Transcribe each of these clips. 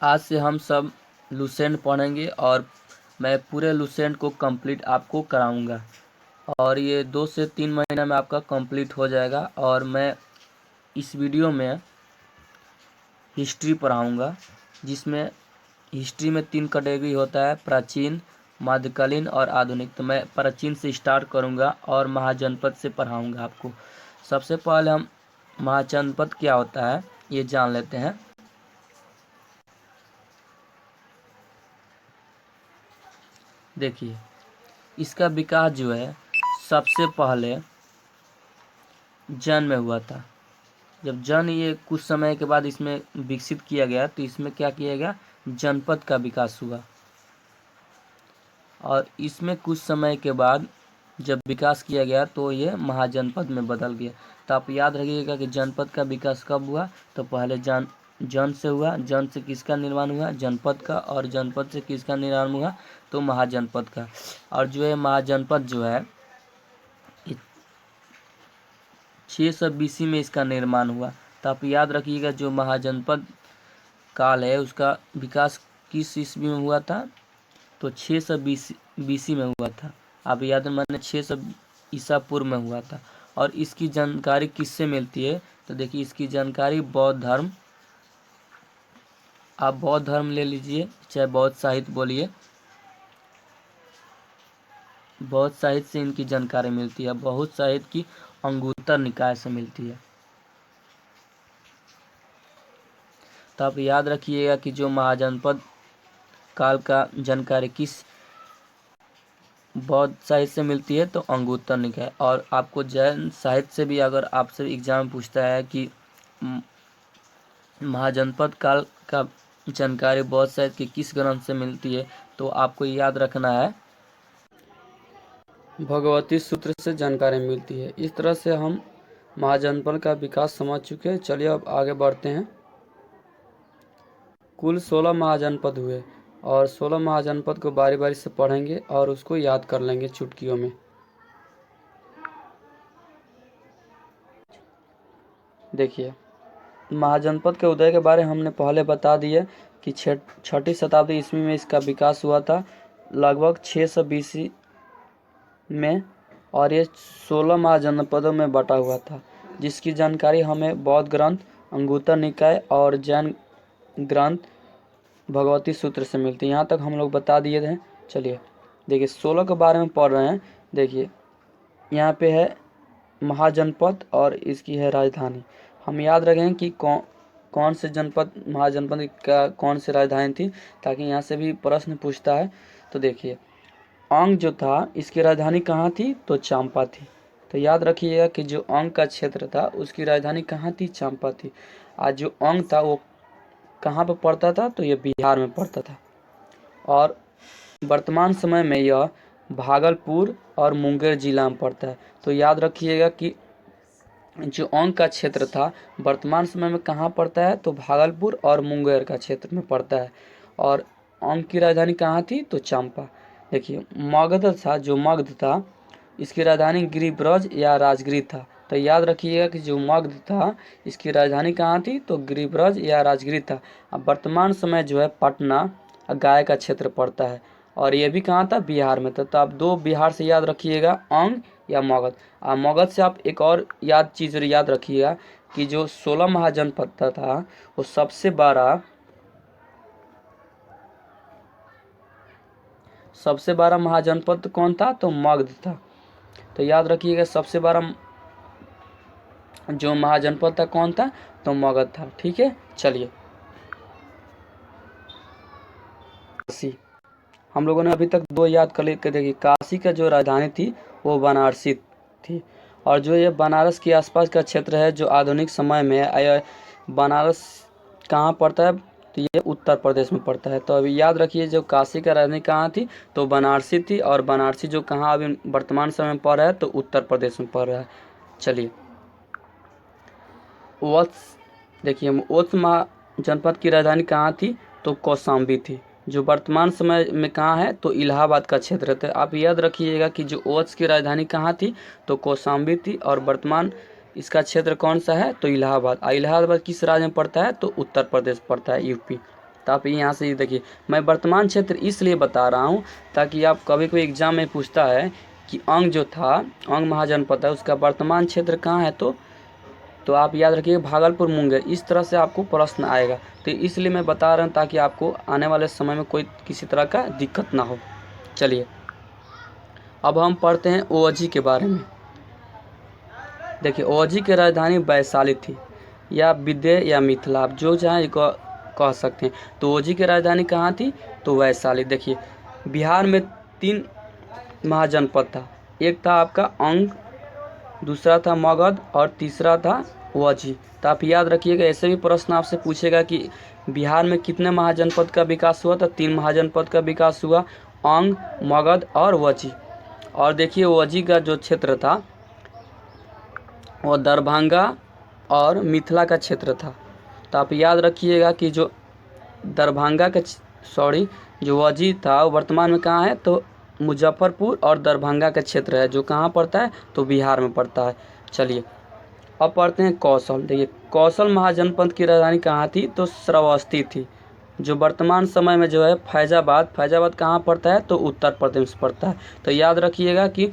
आज से हम सब लुसेंट पढ़ेंगे और मैं पूरे लुसेंट को कंप्लीट आपको कराऊंगा और ये 2 से 3 महीना में आपका कंप्लीट हो जाएगा। और मैं इस वीडियो में हिस्ट्री पढ़ाऊंगा, जिसमें हिस्ट्री में 3 कैटेगरी होता है, प्राचीन, मध्यकालीन और आधुनिक। तो मैं प्राचीन से स्टार्ट करूंगा और महाजनपद से पढ़ाऊंगा आपको। सबसे पहले हम महाजनपद क्या होता है ये जान लेते हैं। देखिए, इसका विकास जो है सबसे पहले जन में हुआ था। जब जन ये कुछ समय के बाद इसमें विकसित किया गया तो इसमें क्या किया गया, जनपद का विकास हुआ। और इसमें कुछ समय के बाद जब विकास किया गया तो ये महाजनपद में बदल गया। तो आप याद रखिएगा कि जनपद का विकास कब हुआ, तो पहले जन से हुआ। जन से किसका निर्माण हुआ, जनपद का। और जनपद से किसका निर्माण हुआ, तो महाजनपद का। और जो है महाजनपद जो है 600 BC में इसका निर्माण हुआ। तो आप याद रखिएगा जो महाजनपद काल है उसका विकास किस ईस्वी में हुआ था, तो 600 BC में हुआ था। आप याद माने 600 ईसा पूर्व में हुआ था। और इसकी जानकारी किससे मिलती है, तो देखिए इसकी जानकारी बौद्ध धर्म, आप बौद्ध धर्म ले लीजिए, चाहे बौद्ध साहित्य बोलिए, बौद्ध साहित्य से इनकी जानकारी मिलती है। बौद्ध साहित्य की अंगुत्तर निकाय से मिलती है। तो आप याद रखिएगा कि जो महाजनपद काल का जानकारी किस बौद्ध साहित्य से मिलती है, तो अंगुत्तर निकाय। और आपको जैन साहित्य से भी अगर आपसे एग्जाम पूछता है कि महाजनपद काल का जानकारी बौद्ध साहित्य के किस ग्रंथ से मिलती है, तो आपको याद रखना है भगवती सूत्र से जानकारी मिलती है। इस तरह से हम महाजनपद का विकास समझ चुके हैं। चलिए अब आगे बढ़ते हैं। कुल 16 महाजनपद हुए और 16 महाजनपद को बारी बारी से पढ़ेंगे और उसको याद कर लेंगे चुटकियों में। देखिए, महाजनपद के उदय के बारे में हमने पहले बता दिया कि 6ठी शताब्दी ईस्वी में इसका विकास हुआ था, लगभग 600 BC में। और ये 16 महाजनपदों में बटा हुआ था, जिसकी जानकारी हमें बौद्ध ग्रंथ अंगुत्तर निकाय और जैन ग्रंथ भगवती सूत्र से मिलती है। यहाँ तक हम लोग बता दिए थे। चलिए देखिए 16 के बारे में पढ़ रहे हैं। देखिए यहाँ पे है महाजनपद और इसकी है राजधानी। हम याद रखें कि कौन से जनपद महाजनपद का कौन सी राजधानी थी, ताकि यहाँ से भी प्रश्न पूछता है। तो देखिए अंग जो था इसकी राजधानी कहाँ थी, तो चंपा थी। तो याद रखिएगा कि जो अंग का क्षेत्र था उसकी राजधानी कहाँ थी, चंपा थी। आज जो अंग था वो कहाँ पर पड़ता था, तो ये बिहार में पड़ता था। और वर्तमान समय में यह भागलपुर और मुंगेर जिला में पड़ता है। तो याद रखिएगा कि जो अंग का क्षेत्र था वर्तमान समय में कहाँ पड़ता है, तो भागलपुर और मुंगेर का क्षेत्र में पड़ता है। और अंग की राजधानी कहाँ थी, तो चंपा। देखिए मगध था, जो मगध था इसकी राजधानी गिरिब्रज या राजगीर था। तो याद रखिएगा कि जो मगध था इसकी राजधानी कहाँ थी, तो गिरिब्रज या राजगीर था। अब वर्तमान समय जो है पटना गाय का क्षेत्र पड़ता है और ये भी कहाँ था, बिहार में था। तो आप 2 बिहार से याद रखिएगा, अंग या मगध। मगध से आप एक और चीज़ याद रखिएगा कि जो 16 महाजनपद था वो सबसे बड़ा महाजनपद कौन था, तो मगध था। तो याद रखिएगा सबसे बड़ा जो महाजनपद था कौन था, तो मगध था। ठीक है, चलिए काशी। हम लोगों ने अभी तक 2 याद कर लेके देखिए। काशी का जो राजधानी थी वो बनारसी थी। और जो ये बनारस के आसपास का क्षेत्र है जो आधुनिक समय में बनारस कहाँ पड़ता है, तो ये उत्तर प्रदेश में पड़ता है। तो अभी याद रखिए जो काशी का राजधानी कहाँ थी, तो बनारसी थी। और बनारसी जो कहाँ अभी वर्तमान समय में पड़ रहा है, तो उत्तर प्रदेश में पड़ रहा है। चलिए देखिए ओत्स जनपद की राजधानी कहाँ थी, तो कौशाम्बी थी, जो वर्तमान समय में कहाँ है, तो इलाहाबाद का क्षेत्र था। आप याद रखिएगा कि जो ओत्स की राजधानी कहाँ थी, तो कौशाम्बी थी। और वर्तमान इसका क्षेत्र कौन सा है, तो इलाहाबाद। इलाहाबाद किस राज्य में पड़ता है, तो उत्तर प्रदेश पड़ता है, यूपी। तो आप यहाँ से देखिए, मैं वर्तमान क्षेत्र इसलिए बता रहा हूँ ताकि आप कभी कोई एग्जाम में पूछता है कि अंग जो था, अंग महाजनपद है, उसका वर्तमान क्षेत्र कहाँ है, तो आप याद रखिए भागलपुर मुंगेर, इस तरह से आपको प्रश्न आएगा। तो इसलिए मैं बता रहा हूँ ताकि आपको आने वाले समय में कोई किसी तरह का दिक्कत ना हो। चलिए अब हम पढ़ते हैं ओअजी के बारे में। देखिए ओअजी की राजधानी वैशाली थी, या विद्या या मिथिला, आप जो चाहें कह सकते हैं। तो ओअजी की राजधानी कहाँ थी, तो वैशाली। देखिए बिहार में 3 महाजनपद था, एक था आपका अंग, दूसरा था मगध और तीसरा था ओअजी। तो आप याद रखिएगा, ऐसे भी प्रश्न आपसे पूछेगा कि बिहार में कितने महाजनपद का विकास हुआ, तो 3 महाजनपद का विकास हुआ, अंग, मगध और ओअजी। और देखिए ओअजी का जो क्षेत्र था वो दरभंगा और मिथिला का क्षेत्र था। तो आप याद रखिएगा कि जो दरभंगा का जो ओअजी था वो वर्तमान में कहाँ है, तो मुजफ्फरपुर और दरभंगा का क्षेत्र है, जो कहाँ पड़ता है, तो बिहार में पड़ता है। चलिए अब पढ़ते हैं कौशल। देखिए कौशल महाजनपद की राजधानी कहाँ थी, तो श्रावस्ती थी, जो वर्तमान समय में जो है फैजाबाद कहाँ पड़ता है, तो उत्तर प्रदेश पड़ता है। तो याद रखिएगा कि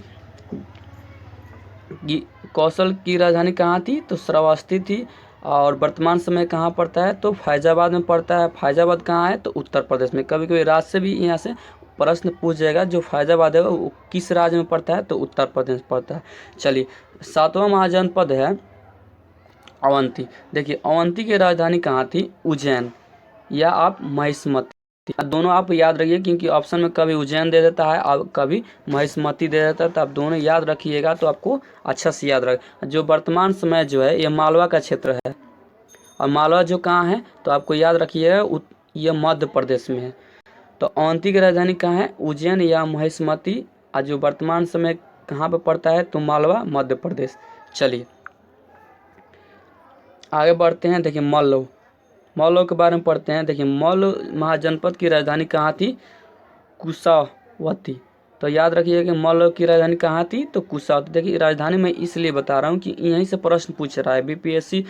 कौशल की राजधानी कहाँ थी, तो श्रावस्ती थी, और वर्तमान समय कहाँ पड़ता है, तो फैजाबाद में पड़ता है। फैजाबाद कहाँ है, तो उत्तर प्रदेश में। कभी कभी राज्य से भी यहाँ से प्रश्न पूछ जाएगा, जो फैजाबाद है वो किस राज्य में पड़ता है, तो उत्तर प्रदेश पड़ता है। चलिए 7वां महाजनपद है अवंती। देखिए अवंती की राजधानी कहाँ थी, उज्जैन या आप महिष्मती, दोनों आप याद रखिए, क्योंकि ऑप्शन में कभी उज्जैन दे देता है और कभी महिष्मती दे देता है, तो आप दोनों याद रखिएगा तो आपको अच्छा से याद रख। जो वर्तमान समय जो है ये मालवा का क्षेत्र है, और मालवा जो कहाँ है, तो आपको याद रखिएगा ये मध्य प्रदेश में है। तो अवंती की राजधानी कहाँ है, उज्जैन या महिष्मती, और जो वर्तमान समय कहाँ पर पड़ता है, तो मालवा मध्य प्रदेश। चलिए आगे बढ़ते हैं। देखिए मल्लो के बारे में पढ़ते हैं। देखिए मल्ल महाजनपद की राजधानी कहाँ थी, कुशावती। तो याद रखिए कि मल्ल की राजधानी कहाँ थी, तो कुशावती। देखिए राजधानी मैं इसलिए बता रहा हूँ कि यहीं से प्रश्न पूछ रहा है बीपीएससी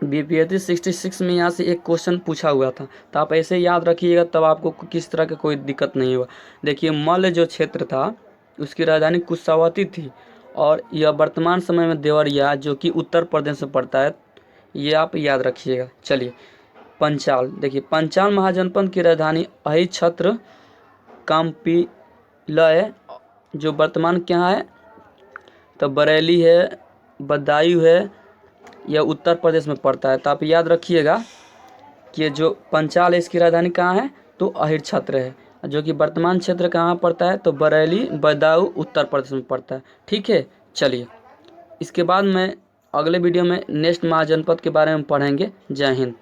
66 में यहाँ से एक क्वेश्चन पूछा हुआ था, तो आप ऐसे याद रखिएगा, तब आपको किस तरह का कोई दिक्कत नहीं हुआ। देखिए मल्ल जो क्षेत्र था उसकी राजधानी कुशावती थी, और यह वर्तमान समय में देवरिया, जो कि उत्तर प्रदेश में पड़ता है, ये आप याद रखिएगा। चलिए पंचाल। देखिए पंचाल महाजनपद की राजधानी अहिच्छत्र काम्पिलय, जो वर्तमान क्या है, तो बरेली है, बदायूं है, यह उत्तर प्रदेश में पड़ता है। तो आप याद रखिएगा कि जो पंचाल है इसकी राजधानी कहाँ है, तो अहिच्छत्र है, जो कि वर्तमान क्षेत्र कहाँ पड़ता है, तो बरेली बदायूं उत्तर प्रदेश में पड़ता है। ठीक है। चलिए इसके बाद मैं अगले वीडियो में नेक्स्ट महाजनपद के बारे में पढ़ेंगे। जय हिंद।